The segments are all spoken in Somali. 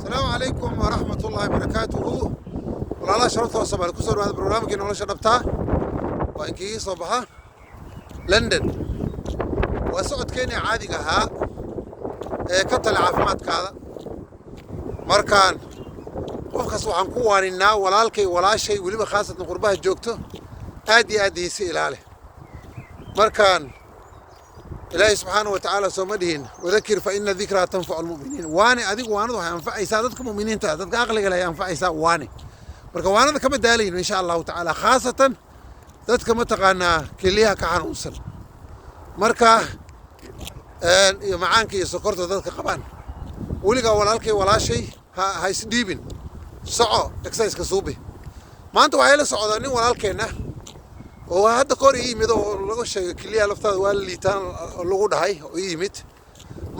السلام عليكم ورحمة الله وبركاته. والله شرفت وصباح الكسر هذا برنامج إنه ليش نبتاه وإنكي صباحا لندن وسعود كيني عادي جها كتل عافمات كذا مركان قفكس وحن كوان النا ولا الكي ولا شيء ولي بخاصة قربها جوكته آدي يسيل عليه مركان إلهي سبحانه وتعالى سومدهن وذكر فإن الذكرى تنفع المؤمنين واني أديك وانا ضحى ينفع إسادتكم مؤمنين تادتك أغلق لا ينفع إساد واني مركا وانا ذا كما دالين إن شاء الله تعالى خاصة ذاتك متقانا كليها كحان وصل مركا معانك يسكرت ذاتك قبان ولقى walaalkay walaashay ha isdhiibin soco exercise ka suubi maanta waxay la socdaa nin walaalkeena oo hadda kor yimid oo lagu sheegay kaliya laftaada waa liitaan lagu dhahay oo yimid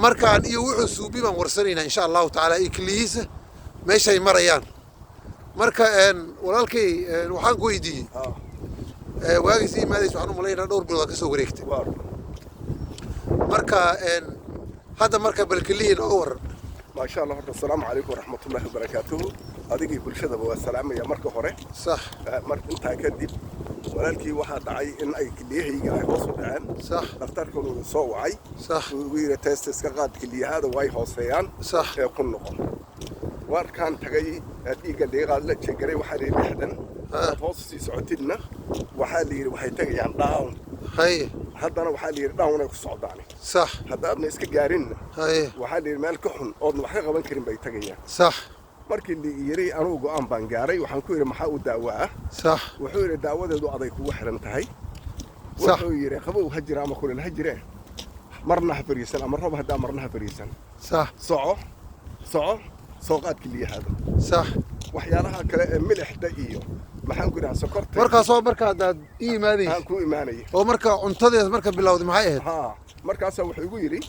markaan iyo wuxuu suubi baan warsanayna insha Allah taala ay kaliisa meeshay marayaan marka walaalkay waxaan ku weydiiyay waagis iimaadayso waxaan u maleynaa dhowr bilood ka soo wareegtay marka hadda marka balkaliin oo waran ما شاء الله السلام عليكم ورحمة الله وبركاته. أديكي كل شيء ده السلام يا مركو هره. صح. مرك أنت كدب ولكن واحد عاي إن أي كليه هي جاي وصل الآن. صح. نختاركم صوعي. صح. وير تيست كقاد كليه هذا واي هوسيان. صح. يكون نقول. واركان تجي أديك اللي قال لك شجري وحالي لحدا. هوسي سعتنا وحالي وحيتجي عن داون. هاي. هذا أنا وحالي داون كصعداني. صح. هذا ابن إسك جارين. هاي. وحالي المال كحن أو وحاجة بنكر بيتجي. صح. markii la yiri anigu go'aan baan gaaray waxaan ku yiri maxaa u daawaa صح wuxuu yiri daawadeedu aday ku xiran tahay صح wuxuu yiri qabow hajira ama kulul hajire marna hafariisan ama roob hadaa marna hafariisan صح sooqaad kaliya hada صح waxyaalaha kale ee milixda iyo maxaan ku yiraahdaa sokorta markaas oo markaa dad iimaadey aan ku iimaanay oo marka cuntadeed marka bilowday maxay ahayd ha markaas wuxuu igu yiri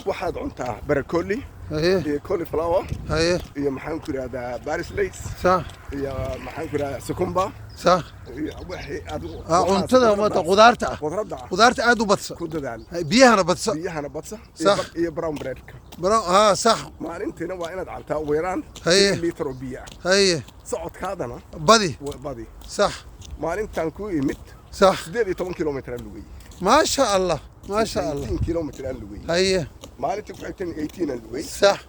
waxaad cuntaa barakooli هي cauliflower هي maxaan ku yiraahdaa baris lace صح maxaan ku yiraahdaa sukumba صح cuntada maanta qudaarta aad u badsa ku dadaal biyahana badsa صح iyo brown bread ها صح maalintiina waa inaad cabtaa ugu yaraan litir oo biyo هي socodkaadana badi صح maalintan ku imid صح 18 kilometer aan lugay ما شاء الله ما شاء الله 18 kilometer aan lugay هي maalintii ku xigtay 18 aan lugay صح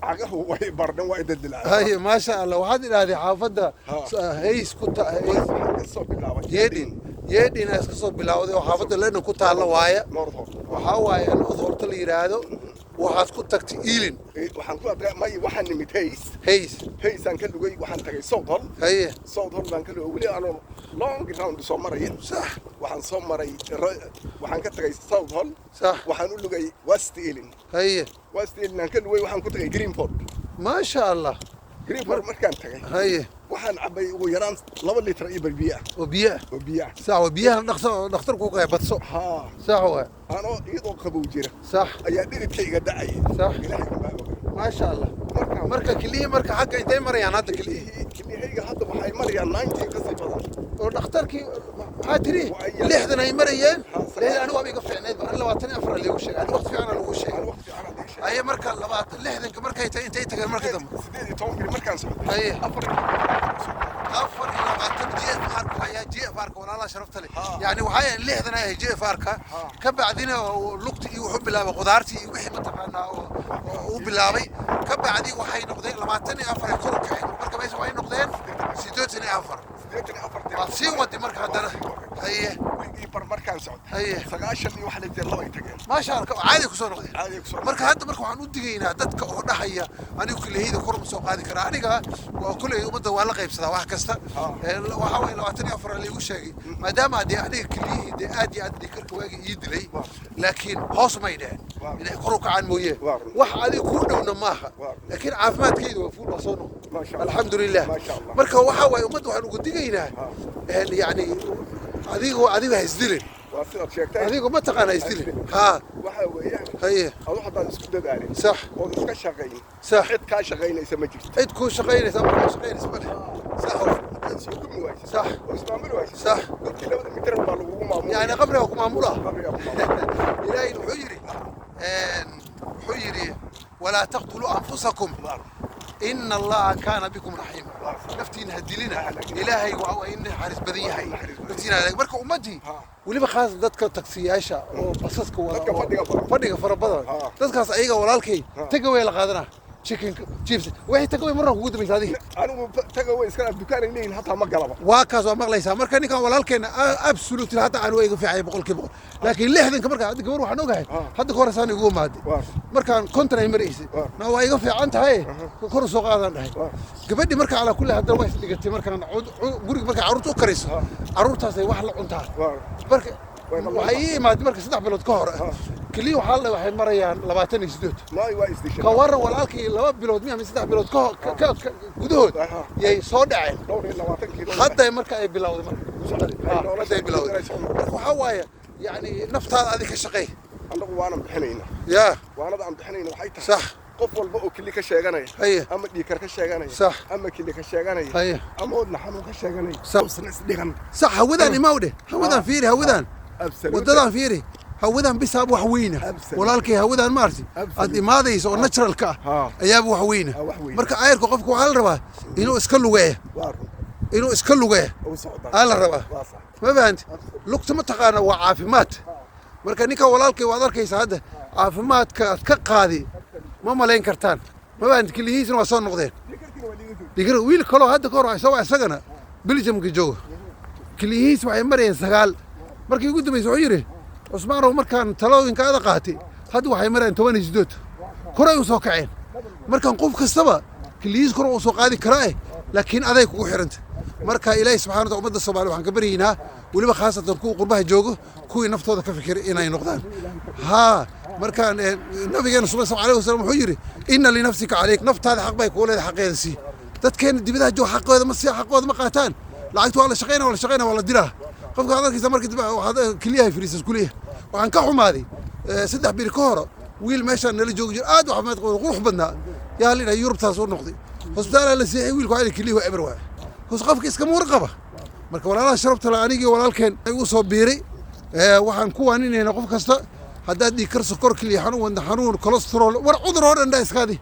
cagahu way bardan waa idad dilaa هي ما شاء الله waxaad ilaaday xaafada heys ku yeedin iska soo bilawday oo xaafada leena ku taala waaya waxa waaye in udurta la yiraahdo waxaad ku tagtay iilin waxaan ku adkaa may waxaan nimid heys aan ka lugay waxaan tagay Southall baan ka lugay wali aan long round soo maray صح waxaan soo maray waxaan ka tagay Southall صح waxaan u lugay West Ealing aan ka lugay waxaan ku tagay Greenford ما شاء الله Greenford markaan tagay waxaan cabay ugu yaraan 2 litir iyo biyo وبيع صح وبيها dhakhtarku ka badso صح waa ano iyadoo qabow jira صح ayaa dhiribkayga dhacay صح ما شاء الله marka kaliya marka xagga intay marayaan hadda kaliyahayga hadda waxay marayaan 90 ka sii badan oo dhakhtarkii maxaa tiri lixdan ay marayeen leeyahay anigu waa iga fiicneed baan 24 lagu sheegay waqti fiican lagu sheegay ay marka 60 markay intay tageen markii dambe 18 markaan socday ay afar iyo 20 jeer farq ayaa jeer farq walaal sharafta leh yani waxay lixdan ay jeer farqa ka bacdina luqti iyo wuxuu bilaabay qudaartii iyo wixii mataqaanaa oo bilaabay ka bacdi waxay noqdeen 24 kor ka xigay marka meesha waxay noqdeen 84 si wadi marka hadana haye wigi bar markaan socday haye 9 iyo wax la jeer loo ay tageen ما شاء الله caadi ku soo noqday marka hadda marka waxaan u digaynaa dadka oo dhaxaya anigu kulleeyada kor soo qaadi kara aniga waa kulleey umada waa la qaybsadaa wax kasta waxa way 24 la igu sheegay maadaama hadii aniga kulleeyada aad iyo aad dhikarka waagi ii dilay laakiin hoos ma ideen inay kor u kacaan mooyee wax adiga ku dhowna maaha laakiin caafimaadkaydu waa fuul soo noqday alxamdulillah marka waxa way umada waxaan ugu digaynaa yani adiga haysdilin adigu ma taqaan haysdilin waxa weeyaan haye adu hadda isku dadaalin صح oo iska shaqeyn صح cid ka shaqeynaysa ma jirto cid ku shaqeynaysa ma shaqeynaysa ma صح صح صح يعني قبره وكماموله إلهي وحيري ولا تقتلوا أنفسكم إن الله كان بكم رحيما نفتين هدلنا إلهي وإن حارس بديه نفتينا لك بركة أمتي ولي بخاص ذاتك تكسياشة وبصصك فديك فربضا ذاتك أيها ولالكي تقوي لقادنا chicken chips waxay tagay marna ugu dambeysay adiga anigu tagay iska dukaan leeyin hatta ma galaba waa kaas waa maqlaysaa marka ninkan walaalkeena absolutely hatta aan way iga fiicay boqolkiiba laakiin 60 marka hadda gabar waxaan ogahay hadda ka horeysaan igu maadi markaan kontra ay mareysay na waa iga fiican tahay kor soo qaadan dhahay gabadhi marka ala kulli hadda way isdhigatay markaan guriga marka caruurta u karayso caruurtaas ay wax la cuntaa marka waxay imaad marka 3 bilood ka hor kaliya waxa la waxay marayaan 28 maay waa isdishay ka waran walaalkii 2 bilood miya 3 bilood ka gudahood yay soo dhaceen 20 kiilo hadda marka ay bilowday marka ay bilowday waxa waaye yani naftaada adiga ka shaqeey anagu waana bixinayna ya waana aan bixinayna waxay tahay sax qof walba oo kili ka sheeganaya ama dhiikar ka sheeganaya sax ama kili ka sheeganaya ama wadna xanuun ka sheeganaya sax dhigan sax hawadan imaawde hawadan fiiri hawadan waddadan fiiri hawadan bisaab wax weyna walaalkay hawadan maarti ad imaadayso oo natural ka ayaa wax weyna marka ayirku qofku waxa la rabaa inuu iska lugeeyo ala rabaa ma fahanti lugta ma taqaana waa caafimaad marka ninka walaalkay waad arkaysaa hadda caafimaadka aad ka qaadi ma malayn kartaan ma fahanti kalihiisna waa soo noqdeen digar wiil kaloo hadda ka hor isagana Belgium-ka jooga kalihiis waxay marayeen 9 markii ugu dambeysay wuxuu yiri Usmaanow markaan talooyinkaada qaatay hadda waxay mareen 18 koray u soo kaceen markaan qof kastaba kaliis kor u soo qaadi karaa laakiin aday kugu xiranta marka Ilaahay subhanahu wa ta'ala ummadda Soomaaliya waxaan ka baryaynaa waliba khaasatan kuwa qurbaha joogo kuwii naftooda ka fikir inay noqdaan markaan nabigeena sallallahu alayhi wasallam wuxuu yiri inna li nafsika alayk naftaada xaq bay ku leedahay xaqeeda si dadkeen dibadaha joog xaqooda ma si xaqooda ma qaataan lacagtu waa la shaqeynaa waa la dilaa qofka hadalkiisa markii dib waxa kaliya firiisas kuliya waxaan ka xumaaday 3 bir ka hor wiil meesha nala joogo jir aad wax maad qurux badnaa yaa la Yurubtaas oo noqday hospitaal la siiyay wiilku ay kaliya eber waa hoos qofka iska muurqaba marka walaalaha sharafta la anigii walaalkeen ay u soo biiray waxaan ku waaninayna qof kasta haddaad dhiikar sokor kaliya xanuun wada xanuun cholesterol war cudur oo dhan iskaadi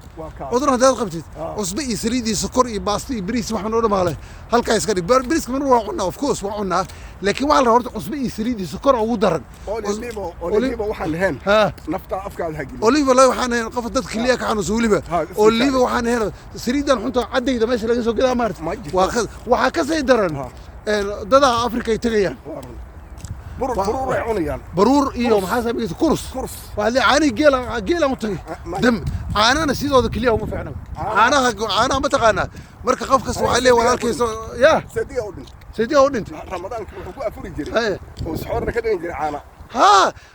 cudur haddaad qabtid cusba iyo saliid iyo sokor iyo baasta iyo bariis waxaan oo dhamaale halka iska dhig bariiska mar waa cunaa of course waa cunaa laakiin waxa la horta cusba iyo saliid iyo sokor ugu daran oliva waxaan lahayn nafta afkaada hagin oliva la waxaan lahayn qof dad kaliya ka xanuun oliva oliva waxaan lahayn saliidan xunta cadayda meesha laga soo gadaa maartay waxa ka sii daran dada Afrika ay tagayaan برور iyo maxaa sameeyay kurs waxa caani geela u tagay dam caanana sidooda kaliya uma fiicna caanaha ma taqaana marka qof kasta waxa leeyahay walaalkiisa ya sadiya u dhintay ramadaanka wuxuu ku afuri jiray oo saxoorna ka dhigan jiray caana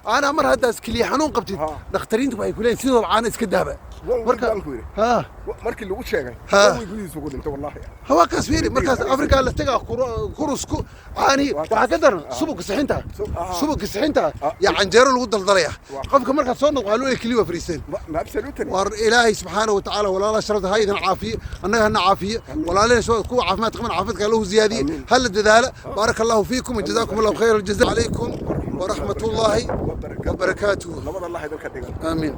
انا مره هذا كلي حنون قبتي دكتورين تبعي كلين سيدو عانه اسك دابا markii lagu sheegay way gudihiisa ugu dhintay wallahi hawa kasfiiri markaas afrika la tagaa kurusku caani waxa ka daran subug saxinta ya canjeero lagu daldalaya qofka marka soo noqo loo kaliya fariiseen war ilaahi subhanahu wa ta'ala wala la sharada haydan caafiye annaga hana caafiye wala la soo ku caafimaad qaban caafimaadka loo ziyaadiye hal dadaala barakallahu fiikum wa jazakum allah khayr al jazaa alaykum ورحمة الله وبركاته. آمين.